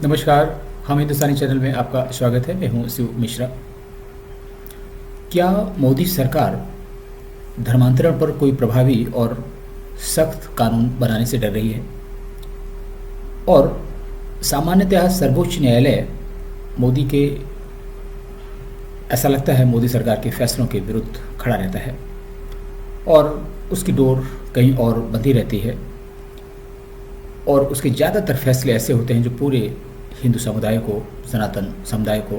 नमस्कार। हम हिंदुस्तानी चैनल में आपका स्वागत है। मैं हूं शिव मिश्रा। क्या मोदी सरकार धर्मांतरण पर कोई प्रभावी और सख्त कानून बनाने से डर रही है? और सामान्यतः सर्वोच्च न्यायालय मोदी के ऐसा लगता है मोदी सरकार के फैसलों के विरुद्ध खड़ा रहता है और उसकी डोर कहीं और बंधी रहती है, और उसके ज़्यादातर फैसले ऐसे होते हैं जो पूरे हिंदू समुदाय को, सनातन समुदाय को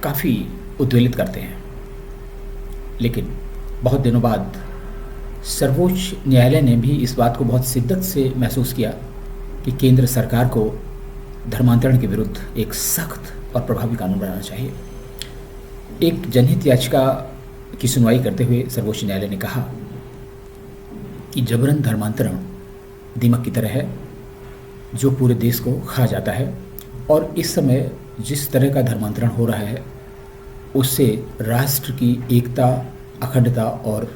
काफ़ी उद्वेलित करते हैं। लेकिन बहुत दिनों बाद सर्वोच्च न्यायालय ने भी इस बात को बहुत शिद्दत से महसूस किया कि केंद्र सरकार को धर्मांतरण के विरुद्ध एक सख्त और प्रभावी कानून बनाना चाहिए। एक जनहित याचिका की सुनवाई करते हुए सर्वोच्च न्यायालय ने कहा कि जबरन धर्मांतरण दीमक की तरह है जो पूरे देश को खा जाता है, और इस समय जिस तरह का धर्मांतरण हो रहा है उससे राष्ट्र की एकता, अखंडता और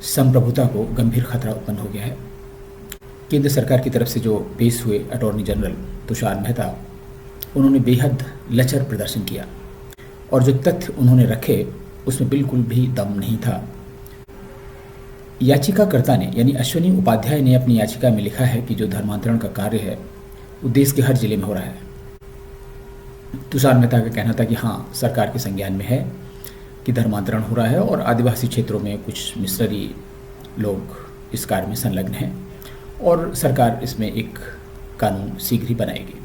संप्रभुता को गंभीर खतरा उत्पन्न हो गया है। केंद्र सरकार की तरफ से जो पेश हुए अटॉर्नी जनरल तुषार मेहता, उन्होंने बेहद लचर प्रदर्शन किया और जो तथ्य उन्होंने रखे उसमें बिल्कुल भी दम नहीं था। याचिकाकर्ता ने यानी अश्विनी उपाध्याय ने अपनी याचिका में लिखा है कि जो धर्मांतरण का कार्य है वो देश के हर जिले में हो रहा है। तुषार मेहता का कहना था कि हाँ, सरकार के संज्ञान में है कि धर्मांतरण हो रहा है और आदिवासी क्षेत्रों में कुछ मिशनरी लोग इस कार्य में संलग्न हैं और सरकार इसमें एक कानून शीघ्र ही बनाएगी।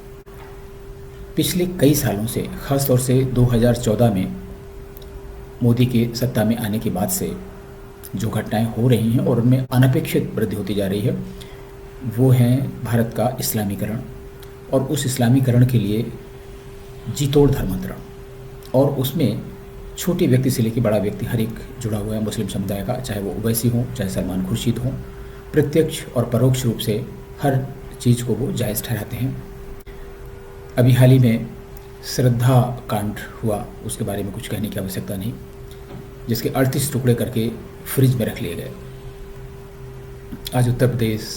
पिछले कई सालों से, खासतौर से 2014 में मोदी के सत्ता में आने के बाद से जो घटनाएं हो रही हैं और उनमें अनपेक्षित वृद्धि होती जा रही है, वो हैं भारत का इस्लामीकरण और उस इस्लामीकरण के लिए जी तोड़ धर्मांतरण, और उसमें छोटे व्यक्ति से लेकर बड़ा व्यक्ति हर एक जुड़ा हुआ है मुस्लिम समुदाय का, चाहे वो ओवैसी हो, चाहे सलमान खुर्शीद हो। प्रत्यक्ष और परोक्ष रूप से हर चीज़ को वो जायज़ ठहराते हैं। अभी हाल ही में श्रद्धा कांड हुआ, उसके बारे में कुछ कहने की आवश्यकता नहीं, जिसके 38 टुकड़े करके फ्रिज में रख लिए गए। आज उत्तर प्रदेश,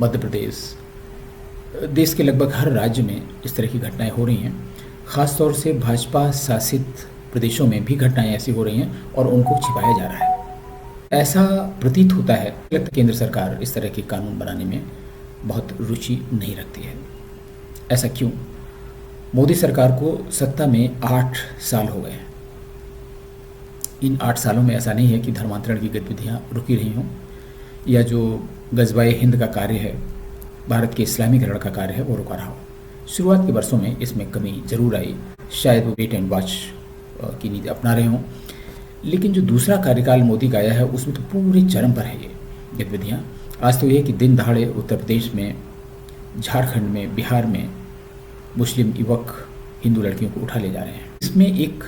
मध्य प्रदेश, देश के लगभग हर राज्य में इस तरह की घटनाएं हो रही हैं। ख़ास तौर से भाजपा शासित प्रदेशों में भी घटनाएं ऐसी हो रही हैं और उनको छिपाया जा रहा है। ऐसा प्रतीत होता है कि केंद्र सरकार इस तरह के कानून बनाने में बहुत रुचि नहीं रखती है। ऐसा क्यों? मोदी सरकार को सत्ता में 8 साल हो गए हैं। इन 8 सालों में ऐसा नहीं है कि धर्मांतरण की गतिविधियाँ रुकी रही हों या जो गज़वाए हिंद का कार्य है, भारत के इस्लामीकरण का कार्य है, वो रुका रहा हो। शुरुआत के वर्षों में इसमें कमी ज़रूर आई, शायद वो वेट एंड वॉच की नीति अपना रहे हों, लेकिन जो दूसरा कार्यकाल मोदी का आया है उसमें तो पूरे चरम पर है ये गतिविधियाँ। आज तो ये है कि दिन दहाड़े उत्तर प्रदेश में, झारखंड में, बिहार में मुस्लिम युवक हिंदू लड़कियों को उठा ले जा रहे हैं। इसमें एक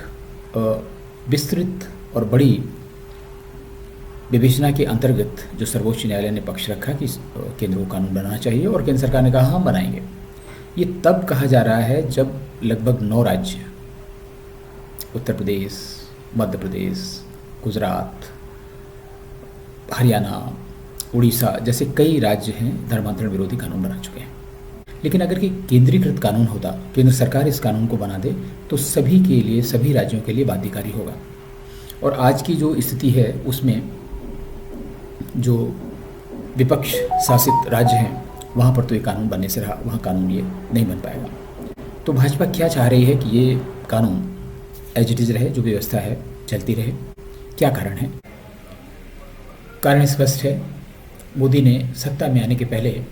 विस्तृत और बड़ी विवेचना के अंतर्गत जो सर्वोच्च न्यायालय ने पक्ष रखा कि केंद्र को कानून बनाना चाहिए, और केंद्र सरकार ने कहा हम बनाएंगे। ये तब कहा जा रहा है जब लगभग 9 राज्य, उत्तर प्रदेश, मध्य प्रदेश, गुजरात, हरियाणा, उड़ीसा जैसे कई राज्य हैं धर्मांतरण विरोधी कानून बना चुके हैं। लेकिन अगर कि केंद्रीकृत कानून होता, केंद्र सरकार इस कानून को बना दे, तो सभी के लिए, सभी राज्यों के लिए बाध्यकारी होगा। और आज की जो स्थिति है उसमें जो विपक्ष शासित राज्य हैं वहाँ पर तो ये कानून बनने से रहा, वहाँ कानून ये नहीं बन पाएगा। तो भाजपा क्या चाह रही है कि ये कानून एज इट इज़ रहे, जो व्यवस्था है चलती रहे। क्या कारण है? कारण स्पष्ट है। मोदी ने सत्ता में आने के पहले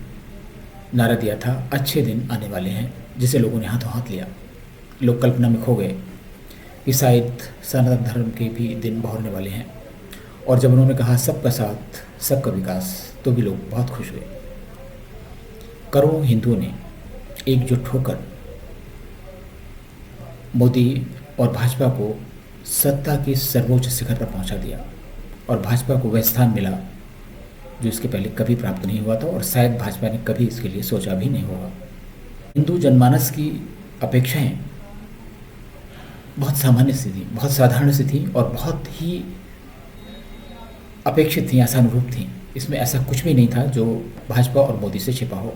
नारा दिया था अच्छे दिन आने वाले हैं, जिसे लोगों ने हाथों हाथ लिया। लोग कल्पना में खो गए कि शायद सनातन धर्म के भी दिन बहुरने वाले हैं, और जब उन्होंने कहा सबका साथ, सबका विकास, तो भी लोग बहुत खुश हुए। करोड़ों हिंदुओं ने एकजुट होकर मोदी और भाजपा को सत्ता के सर्वोच्च शिखर पर पहुंचा दिया, और भाजपा को वह स्थान मिला जो इसके पहले कभी प्राप्त नहीं हुआ था, और शायद भाजपा ने कभी इसके लिए सोचा भी नहीं होगा। हिंदू जनमानस की अपेक्षाएं बहुत सामान्य सी थी, बहुत साधारण सी थी और बहुत ही अपेक्षित थी, आशानुरूप थी। इसमें ऐसा कुछ भी नहीं था जो भाजपा और मोदी से छिपा हो।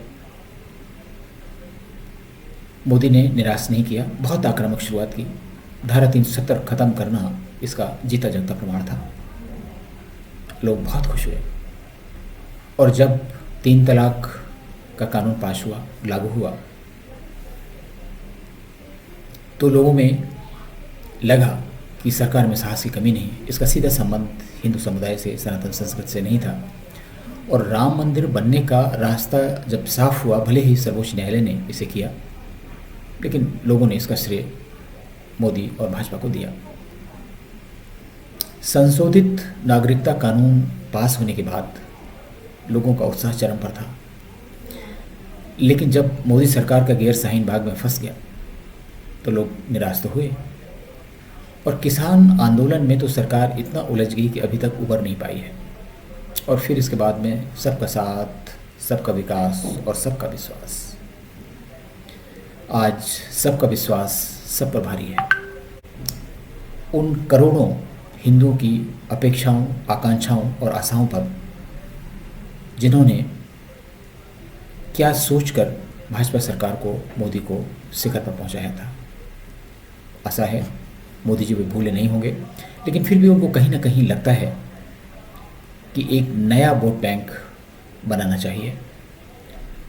मोदी ने निराश नहीं किया, बहुत आक्रामक शुरुआत की। धारा 370 खत्म करना इसका जीता जागता प्रमाण था। लोग बहुत खुश हुए और जब 3 तलाक का कानून पास हुआ, लागू हुआ, तो लोगों में लगा कि सरकार में साहस की कमी नहीं। इसका सीधा संबंध हिंदू समुदाय से, सनातन संस्कृति से नहीं था। और राम मंदिर बनने का रास्ता जब साफ हुआ, भले ही सर्वोच्च न्यायालय ने इसे किया, लेकिन लोगों ने इसका श्रेय मोदी और भाजपा को दिया। संशोधित नागरिकता कानून पास होने के बाद लोगों का उत्साह चरम पर था, लेकिन जब मोदी सरकार का गैर शाहीन बाग में फंस गया तो लोग निराश तो हुए। और किसान आंदोलन में तो सरकार इतना उलझ गई कि अभी तक उबर नहीं पाई है। और फिर इसके बाद में सबका साथ, सबका विकास और सबका विश्वास। आज सबका विश्वास सब पर भारी है। उन करोड़ों हिंदुओं की अपेक्षाओं, आकांक्षाओं और आशाओं पर जिन्होंने क्या सोचकर भाजपा सरकार को, मोदी को शिखर पर पहुंचाया था। आशा है मोदी जी वो भूले नहीं होंगे, लेकिन फिर भी उनको कहीं ना कहीं लगता है कि एक नया वोट बैंक बनाना चाहिए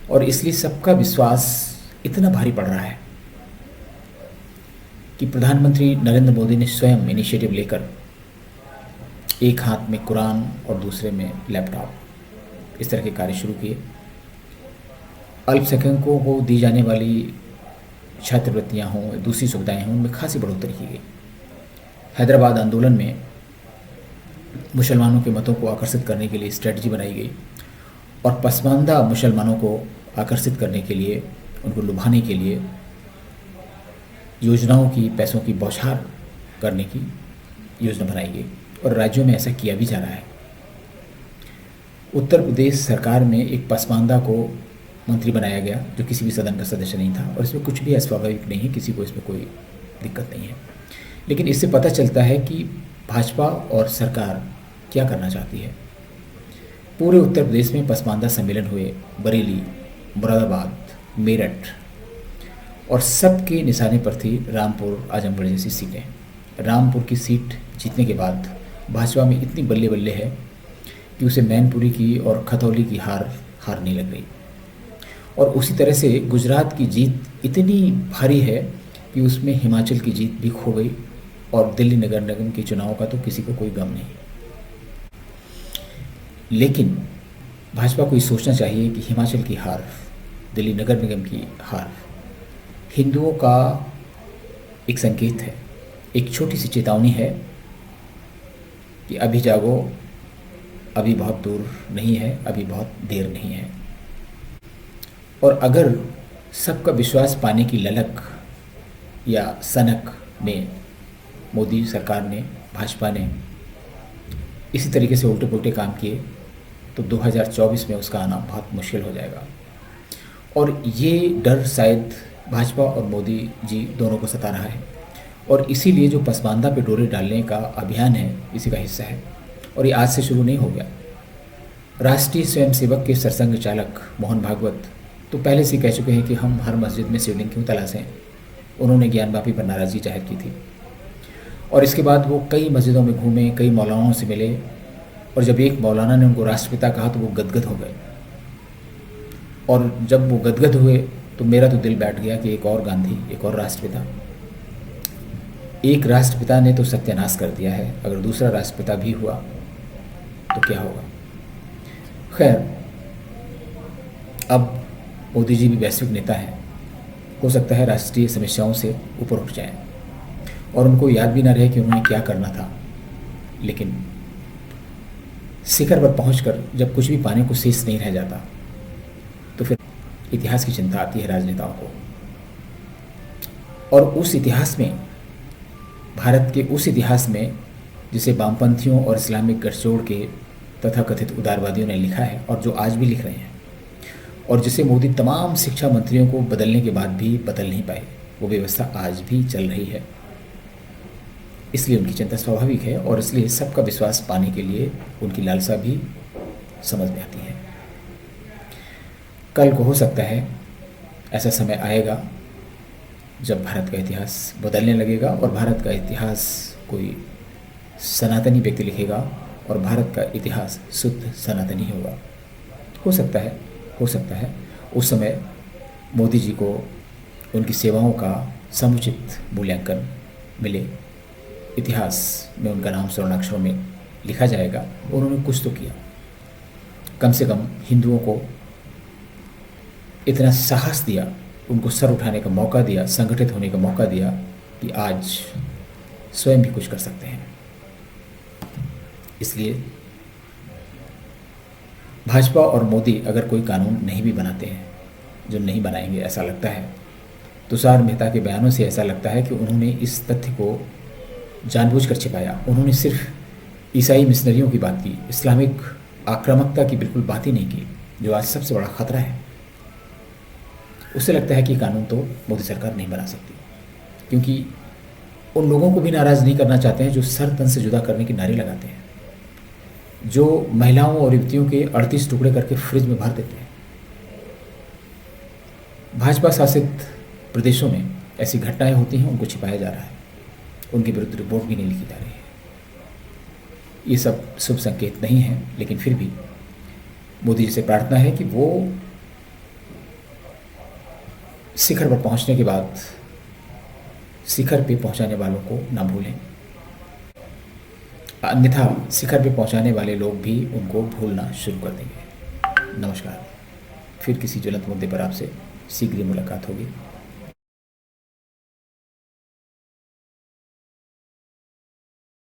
और इसलिए सबका विश्वास इतना भारी पड़ रहा है कि प्रधानमंत्री नरेंद्र मोदी ने स्वयं इनिशिएटिव लेकर एक हाथ में कुरान और दूसरे में लैपटॉप, इस तरह के कार्य शुरू किए। अल्पसंख्यकों को दी जाने वाली छात्रवृत्तियाँ हों, दूसरी सुविधाएं हों, उनमें खासी बढ़ोतरी की गई। हैदराबाद आंदोलन में मुसलमानों के मतों को आकर्षित करने के लिए स्ट्रेटजी बनाई गई और पसमानदा मुसलमानों को आकर्षित करने के लिए, उनको लुभाने के लिए योजनाओं की, पैसों की बौछार करने की योजना बनाई गई और राज्यों में ऐसा किया भी जा रहा है। उत्तर प्रदेश सरकार में एक पसमानदा को मंत्री बनाया गया जो किसी भी सदन का सदस्य नहीं था और इसमें कुछ भी अस्वाभाविक नहीं है, किसी को इसमें कोई दिक्कत नहीं है। लेकिन इससे पता चलता है कि भाजपा और सरकार क्या करना चाहती है। पूरे उत्तर प्रदेश में पसमानदा सम्मेलन हुए, बरेली, मुरादाबाद, मेरठ, और सबके निशाने पर थी रामपुर, आजमगढ़ जैसी सीटें। रामपुर की सीट जीतने के बाद भाजपा में इतनी बल्ले बल्ले है कि उसे मैनपुरी की और खतौली की हार नहीं लग रही। और उसी तरह से गुजरात की जीत इतनी भारी है कि उसमें हिमाचल की जीत भी खो गई और दिल्ली नगर निगम के चुनाव का तो किसी को कोई गम नहीं। लेकिन भाजपा को ये सोचना चाहिए कि हिमाचल की हार, दिल्ली नगर निगम की हार हिंदुओं का एक संकेत है, एक छोटी सी चेतावनी है कि अभी जागो, अभी बहुत दूर नहीं है, अभी बहुत देर नहीं है। और अगर सबका विश्वास पाने की ललक या सनक में मोदी सरकार ने, भाजपा ने इसी तरीके से उल्टे पुल्टे काम किए तो 2024 में उसका आना बहुत मुश्किल हो जाएगा। और ये डर शायद भाजपा और मोदी जी दोनों को सता रहा है और इसीलिए जो पसमानदा पे डोरे डालने का अभियान है इसी का हिस्सा है। और ये आज से शुरू नहीं हो गया। राष्ट्रीय स्वयंसेवक के सरसंघ चालक मोहन भागवत तो पहले से कह चुके हैं कि हम हर मस्जिद में शिवलिंग क्यों तलाशें। उन्होंने ज्ञानवापी पर नाराज़गी जाहिर की थी और इसके बाद वो कई मस्जिदों में घूमे, कई मौलानाओं से मिले और जब एक मौलाना ने उनको राष्ट्रपिता कहा तो वो गदगद हो गए। और जब वो गदगद हुए तो मेरा तो दिल बैठ गया कि एक और गांधी, एक और राष्ट्रपिता। एक राष्ट्रपिता ने तो सत्यानाश कर दिया है, अगर दूसरा राष्ट्रपिता भी हुआ तो क्या होगा। खैर, अब मोदी जी भी वैश्विक नेता हैं, हो सकता है राष्ट्रीय समस्याओं से ऊपर उठ जाएं और उनको याद भी ना रहे कि उन्होंने क्या करना था। लेकिन शिखर पर पहुंचकर जब कुछ भी पाने को शेष नहीं रह जाता तो फिर इतिहास की चिंता आती है राजनेताओं को। और उस इतिहास में, भारत के उस इतिहास में जिसे वामपंथियों और इस्लामिक गठजोड़ के तथाकथित उदारवादियों ने लिखा है और जो आज भी लिख रहे हैं, और जिसे मोदी तमाम शिक्षा मंत्रियों को बदलने के बाद भी बदल नहीं पाए, वो व्यवस्था आज भी चल रही है। इसलिए उनकी चिंता स्वाभाविक है और इसलिए सबका विश्वास पाने के लिए उनकी लालसा भी समझ में आती है। कल को हो सकता है ऐसा समय आएगा जब भारत का इतिहास बदलने लगेगा और भारत का इतिहास कोई सनातनी व्यक्ति लिखेगा और भारत का इतिहास शुद्ध सनातनी होगा। हो सकता है उस समय मोदी जी को उनकी सेवाओं का समुचित मूल्यांकन मिले, इतिहास में उनका नाम स्वर्णाक्षरों में लिखा जाएगा। उन्होंने कुछ तो किया, कम से कम हिंदुओं को इतना साहस दिया, उनको सर उठाने का मौका दिया, संगठित होने का मौका दिया कि आज स्वयं भी कुछ कर सकते हैं। इसलिए भाजपा और मोदी अगर कोई कानून नहीं भी बनाते हैं, जो नहीं बनाएंगे ऐसा लगता है, तुषार मेहता के बयानों से ऐसा लगता है कि उन्होंने इस तथ्य को जानबूझकर छिपाया। उन्होंने सिर्फ ईसाई मिशनरियों की बात की, इस्लामिक आक्रामकता की बिल्कुल बात ही नहीं की, जो आज सबसे बड़ा खतरा है। उससे लगता है कि कानून तो मोदी सरकार नहीं बना सकती, क्योंकि उन लोगों को भी नाराज़ नहीं करना चाहते हैं जो सर तन से जुदा करने के नारे लगाते हैं, जो महिलाओं और युवतियों के 38 टुकड़े करके फ्रिज में भर देते हैं। भाजपा शासित प्रदेशों में ऐसी घटनाएं होती हैं, उनको छिपाया जा रहा है, उनके विरुद्ध रिपोर्ट भी नहीं लिखी जा रही है। ये सब शुभ संकेत नहीं है, लेकिन फिर भी मोदी जी से प्रार्थना है कि वो शिखर पर पहुंचने के बाद शिखर पे पहुंचाने वालों को ना भूलें, अन्यथा शिखर पे पहुंचाने वाले लोग भी उनको भूलना शुरू कर देंगे। नमस्कार। फिर किसी ज्वलंत मुद्दे पर आपसे शीघ्र ही मुलाकात होगी।